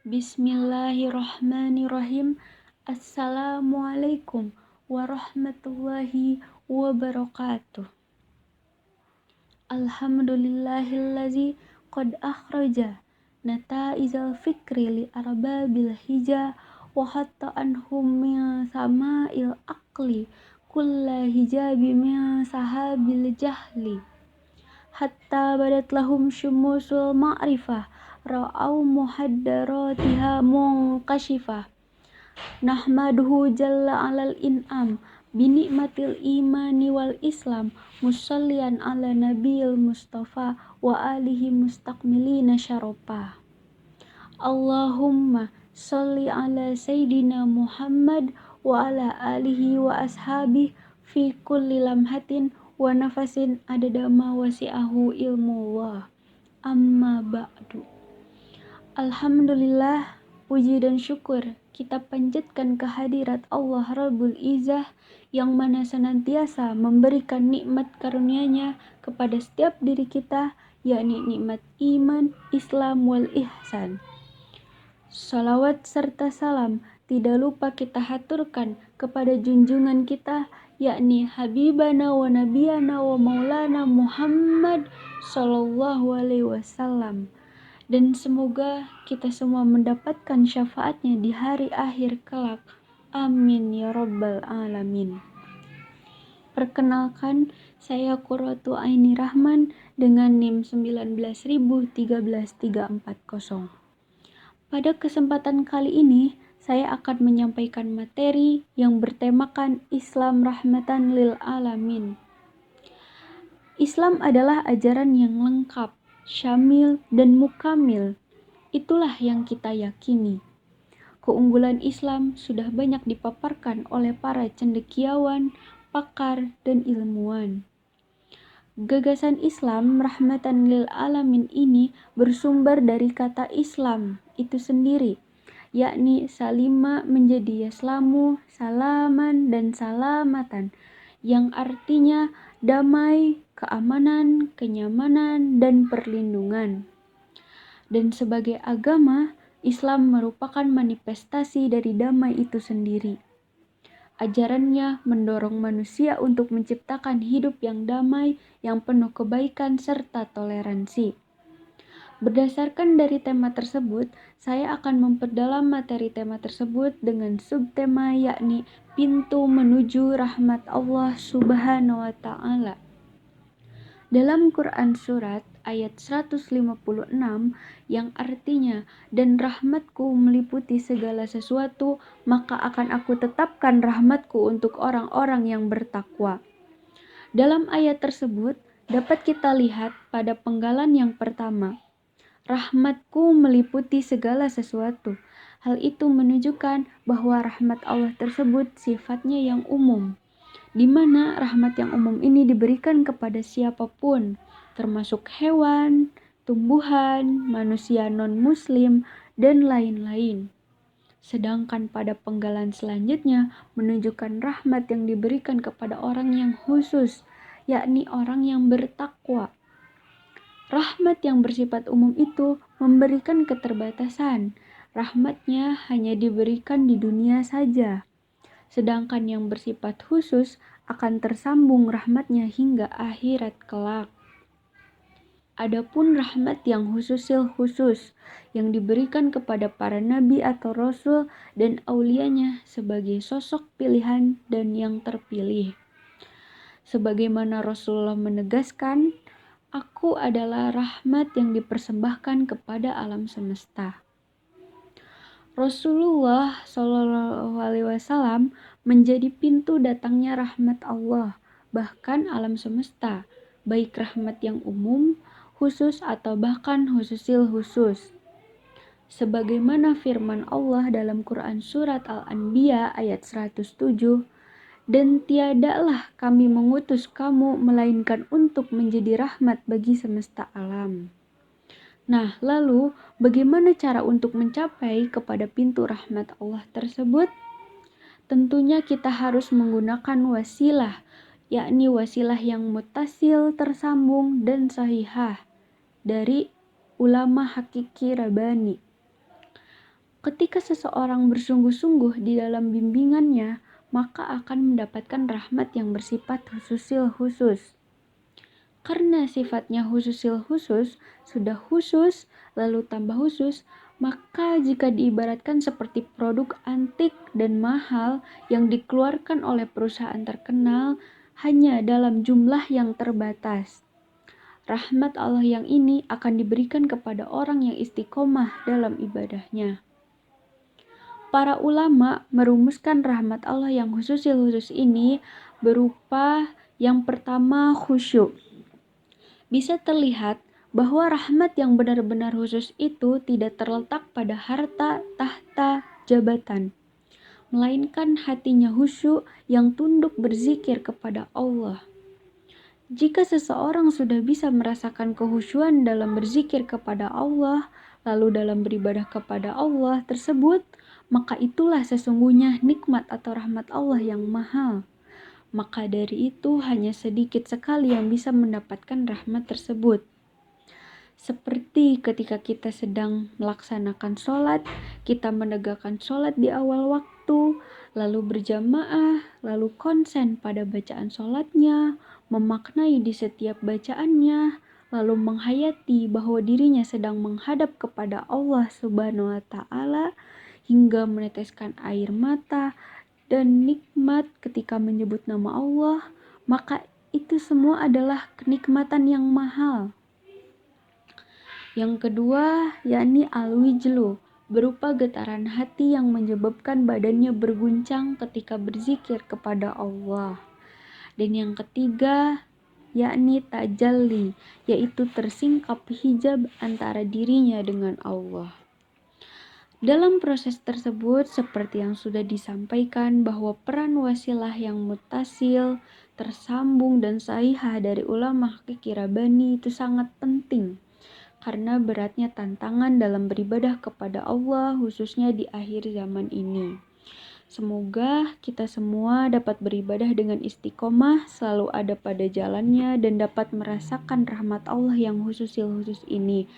Bismillahirrahmanirrahim. Assalamualaikum warahmatullahi wabarakatuh. Alhamdulillahillazi qad akhraja nata'izal fikri li arbabil hija wa hatta anhum min sama'il aqli kulla hijabi min sahabil jahli hatta badat lahum syumusul ma'rifah ra'au muhaddaratiha munqashifah. Nahmaduhu jalla alal in'am binikmatil imani wal islam musallian ala nabiyil mustafa wa alihi mustakmilina syarofah. Allahumma salli ala sayyidina Muhammad wa ala alihi wa ashabihi fi kulli lamhatin wa nafasin adada ma wasi'ahu ilmullah. Amma ba'du. Alhamdulillah, puji dan syukur kita panjatkan kehadirat Allah Rabbul Izzah yang mana senantiasa memberikan nikmat karunia-Nya kepada setiap diri kita, yakni nikmat iman, Islam wal ihsan. Salawat serta salam tidak lupa kita haturkan kepada junjungan kita, yakni Habibana wa Nabiyana wa Maulana Muhammad Sallallahu Alaihi Wasallam. Dan semoga kita semua mendapatkan syafaatnya di hari akhir kelak. Amin ya Rabbal Alamin. Perkenalkan, saya Qurratu Aini Rahman dengan NIM 1913340. Pada kesempatan kali ini, saya akan menyampaikan materi yang bertemakan Islam rahmatan lil alamin. Islam adalah ajaran yang lengkap, syamil, dan mukamil. Itulah yang kita yakini. Keunggulan Islam sudah banyak dipaparkan oleh para cendekiawan, pakar, dan ilmuwan. Gagasan Islam rahmatan lil alamin ini bersumber dari kata Islam itu sendiri, yakni salima menjadi yaslamu, salaman, dan salamatan, yang artinya damai, keamanan, kenyamanan, dan perlindungan. Dan sebagai agama, Islam merupakan manifestasi dari damai itu sendiri. Ajarannya mendorong manusia untuk menciptakan hidup yang damai, yang penuh kebaikan serta toleransi. Berdasarkan dari tema tersebut, saya akan memperdalam materi tema tersebut dengan subtema yakni pintu menuju rahmat Allah Subhanahu wa Ta'ala. Dalam Quran surat ayat 156 yang artinya, dan rahmatku meliputi segala sesuatu, maka akan aku tetapkan rahmatku untuk orang-orang yang bertakwa. Dalam ayat tersebut dapat kita lihat pada penggalan yang pertama, rahmatku meliputi segala sesuatu. Hal itu menunjukkan bahwa rahmat Allah tersebut sifatnya yang umum, di mana rahmat yang umum ini diberikan kepada siapapun, termasuk hewan, tumbuhan, manusia non-muslim, dan lain-lain. Sedangkan pada penggalan selanjutnya menunjukkan rahmat yang diberikan kepada orang yang khusus, yakni orang yang bertakwa. Rahmat yang bersifat umum itu memberikan keterbatasan. Rahmatnya hanya diberikan di dunia saja. Sedangkan yang bersifat khusus akan tersambung rahmatnya hingga akhirat kelak. Adapun rahmat yang khusus yang diberikan kepada para nabi atau rasul dan aulianya sebagai sosok pilihan dan yang terpilih. Sebagaimana Rasulullah menegaskan, aku adalah rahmat yang dipersembahkan kepada alam semesta. Rasulullah SAW menjadi pintu datangnya rahmat Allah, bahkan alam semesta, baik rahmat yang umum, khusus, atau bahkan khususil khusus. Sebagaimana firman Allah dalam Quran Surat Al-Anbiya ayat 107, dan tiadalah kami mengutus kamu melainkan untuk menjadi rahmat bagi semesta alam. Nah, lalu bagaimana cara untuk mencapai kepada pintu rahmat Allah tersebut? Tentunya kita harus menggunakan wasilah, yakni wasilah yang mutasil, tersambung, dan sahihah dari ulama hakiki Rabbani. Ketika seseorang bersungguh-sungguh di dalam bimbingannya, maka akan mendapatkan rahmat yang bersifat khususil khusus. Karena sifatnya khususil khusus, sudah khusus, lalu tambah khusus, maka jika diibaratkan seperti produk antik dan mahal yang dikeluarkan oleh perusahaan terkenal hanya dalam jumlah yang terbatas. Rahmat Allah yang ini akan diberikan kepada orang yang istiqomah dalam ibadahnya. Para ulama merumuskan rahmat Allah yang khusus ini berupa yang pertama khusyuk. Bisa terlihat bahwa rahmat yang benar-benar khusus itu tidak terletak pada harta, tahta, jabatan, melainkan hatinya khusyuk yang tunduk berzikir kepada Allah. Jika seseorang sudah bisa merasakan kehusyuan dalam berzikir kepada Allah, lalu dalam beribadah kepada Allah tersebut, maka itulah sesungguhnya nikmat atau rahmat Allah yang mahal. Maka dari itu hanya sedikit sekali yang bisa mendapatkan rahmat tersebut. Seperti ketika kita sedang melaksanakan sholat, kita menegakkan sholat di awal waktu, lalu berjamaah, lalu konsen pada bacaan sholatnya, memaknai di setiap bacaannya, lalu menghayati bahwa dirinya sedang menghadap kepada Allah Subhanahu wa Ta'ala, hingga meneteskan air mata dan nikmat ketika menyebut nama Allah, maka itu semua adalah kenikmatan yang mahal. Yang kedua, yakni al-wijlu, berupa getaran hati yang menyebabkan badannya berguncang ketika berzikir kepada Allah. Dan yang ketiga, yakni tajalli, yaitu tersingkap hijab antara dirinya dengan Allah. Dalam proses tersebut, seperti yang sudah disampaikan bahwa peran wasilah yang mutasil, tersambung dan sahihah dari ulama hakiki Rabbani itu sangat penting. Karena beratnya tantangan dalam beribadah kepada Allah khususnya di akhir zaman ini. Semoga kita semua dapat beribadah dengan istiqomah, selalu ada pada jalannya dan dapat merasakan rahmat Allah yang khusus ini.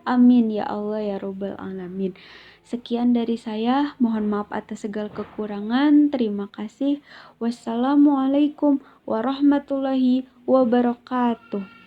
Amin ya Allah ya Rabbal Alamin. Sekian dari saya, mohon maaf atas segala kekurangan. Terima kasih. Wassalamualaikum warahmatullahi wabarakatuh.